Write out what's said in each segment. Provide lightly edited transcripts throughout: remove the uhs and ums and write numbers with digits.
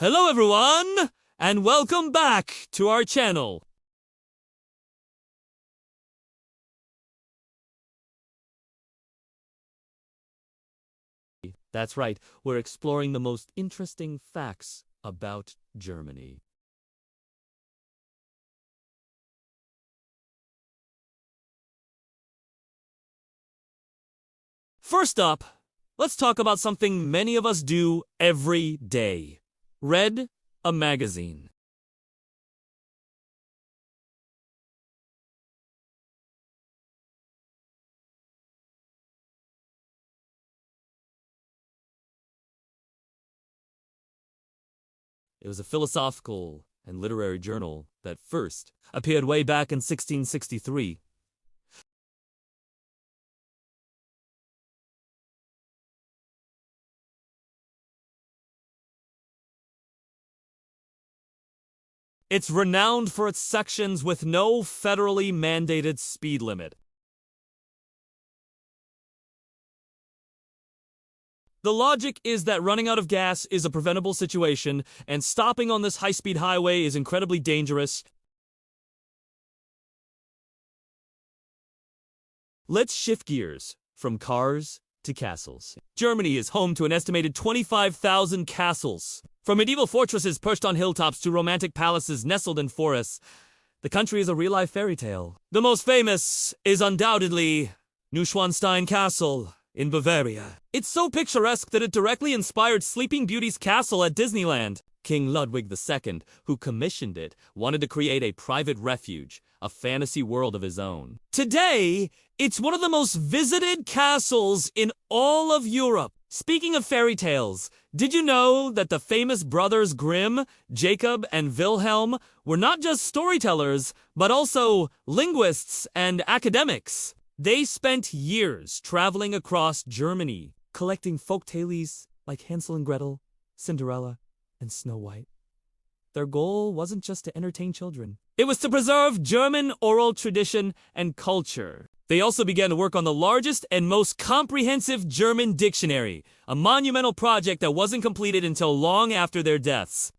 Hello everyone, and welcome back to our channel. That's right, we're exploring the most interesting facts about Germany. First up, let's talk about something many of us do every day. Read a magazine. It was a philosophical and literary journal that first appeared way back in 1663. It's renowned for its sections with no federally mandated speed limit. The logic is that running out of gas is a preventable situation, and stopping on this high-speed highway is incredibly dangerous. Let's shift gears from cars to castles. Germany is home to an estimated 25,000 castles. From medieval fortresses perched on hilltops to romantic palaces nestled in forests, the country is a real-life fairy tale. The most famous is undoubtedly Neuschwanstein Castle in Bavaria. It's so picturesque that it directly inspired Sleeping Beauty's castle at Disneyland. King Ludwig II, who commissioned it, wanted to create a private refuge, a fantasy world of his own. Today, it's one of the most visited castles in all of Europe. Speaking of fairy tales, did you know that the famous brothers Grimm, Jacob and Wilhelm, were not just storytellers, but also linguists and academics? They spent years traveling across Germany, collecting folk tales like Hansel and Gretel, Cinderella, and Snow White. Their goal wasn't just to entertain children. It was to preserve German oral tradition and culture. They also began to work on the largest and most comprehensive German dictionary, a monumental project that wasn't completed until long after their deaths.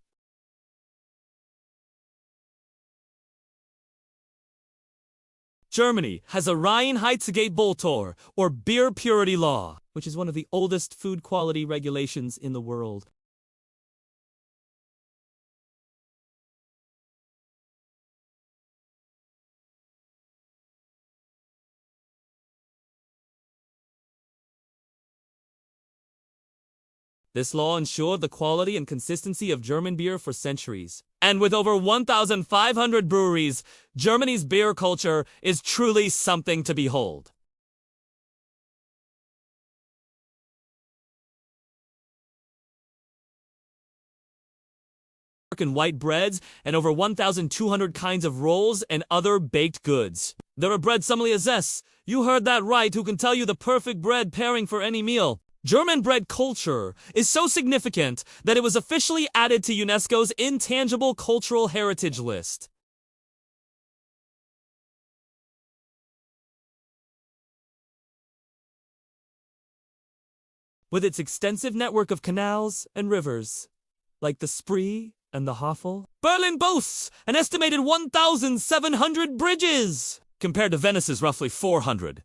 Germany has a Reinheitsgebot, or beer purity law, which is one of the oldest food quality regulations in the world. This law ensured the quality and consistency of German beer for centuries. And with over 1,500 breweries, Germany's beer culture is truly something to behold. And white breads, and over 1,200 kinds of rolls and other baked goods. There are bread sommeliers, you heard that right, who can tell you the perfect bread pairing for any meal. German bread culture is so significant that it was officially added to UNESCO's Intangible Cultural Heritage List. With its extensive network of canals and rivers, like the Spree and the Havel, Berlin boasts an estimated 1,700 bridges, compared to Venice's roughly 400.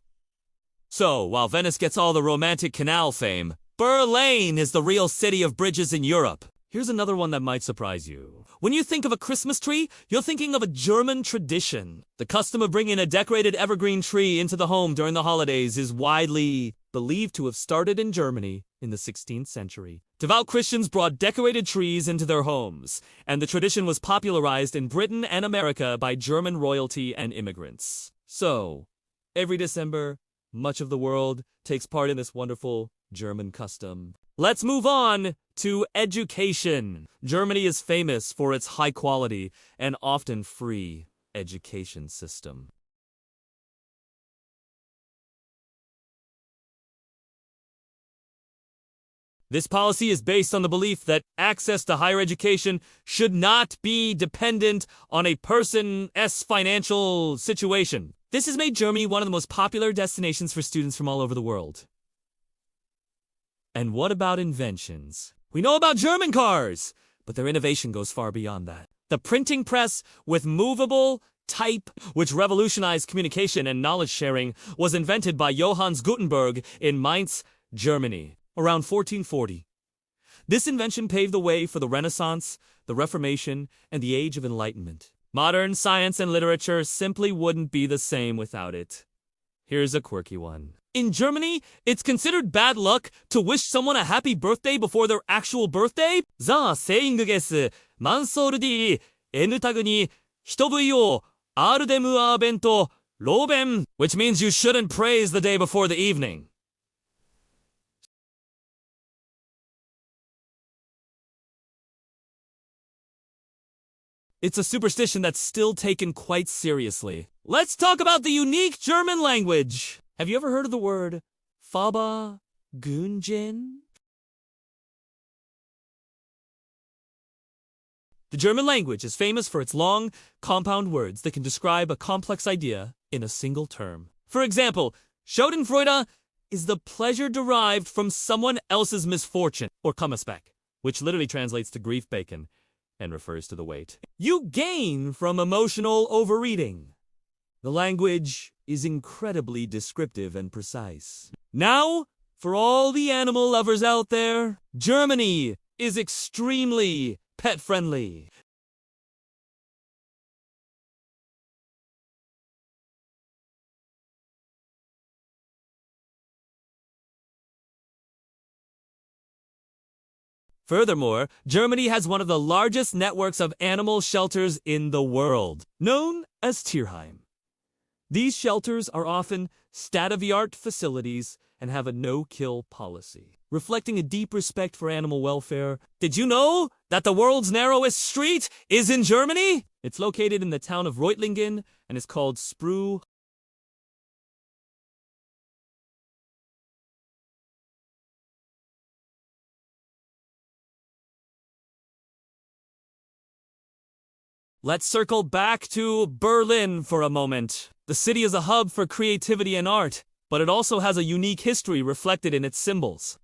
So, while Venice gets all the romantic canal fame, Berlin is the real city of bridges in Europe. Here's another one that might surprise you. When you think of a Christmas tree, you're thinking of a German tradition. The custom of bringing a decorated evergreen tree into the home during the holidays is widely believed to have started in Germany in the 16th century. Devout Christians brought decorated trees into their homes, and the tradition was popularized in Britain and America by German royalty and immigrants. So, every December, much of the world takes part in this wonderful German custom. Let's move on to education. Germany is famous for its high quality and often free education system. This policy is based on the belief that access to higher education should not be dependent on a person's financial situation. This has made Germany one of the most popular destinations for students from all over the world. And what about inventions? We know about German cars, But their innovation goes far beyond that. The printing press with movable type, which revolutionized communication and knowledge sharing, was invented by Johannes Gutenberg in Mainz, Germany, around 1440. This invention paved the way for the Renaissance, the Reformation, and the Age of Enlightenment. Modern science and literature simply wouldn't be the same without it. Here's a quirky one. In Germany, it's considered bad luck to wish someone a happy birthday before their actual birthday. The saying is, Man soll die N Tagに人ぶいをR dem Abend loben, which means you shouldn't praise the day before the evening. It's a superstition that's still taken quite seriously. Let's talk about the unique German language. Have you ever heard of the word Verba-Gungen? The German language is famous for its long, compound words that can describe a complex idea in a single term. For example, Schadenfreude is the pleasure derived from someone else's misfortune, or Kummerspeck, which literally translates to grief bacon and refers to the weight you gain from emotional overeating. The language is incredibly descriptive and precise. Now, for all the animal lovers out there, Germany is extremely pet-friendly. Furthermore, Germany has one of the largest networks of animal shelters in the world, known as Tierheim. These shelters are often state-of-the-art facilities and have a no-kill policy, reflecting a deep respect for animal welfare. Did you know that the world's narrowest street is in Germany? It's located in the town of Reutlingen and is called Sprue. Let's circle back to Berlin for a moment. The city is a hub for creativity and art, but it also has a unique history reflected in its symbols.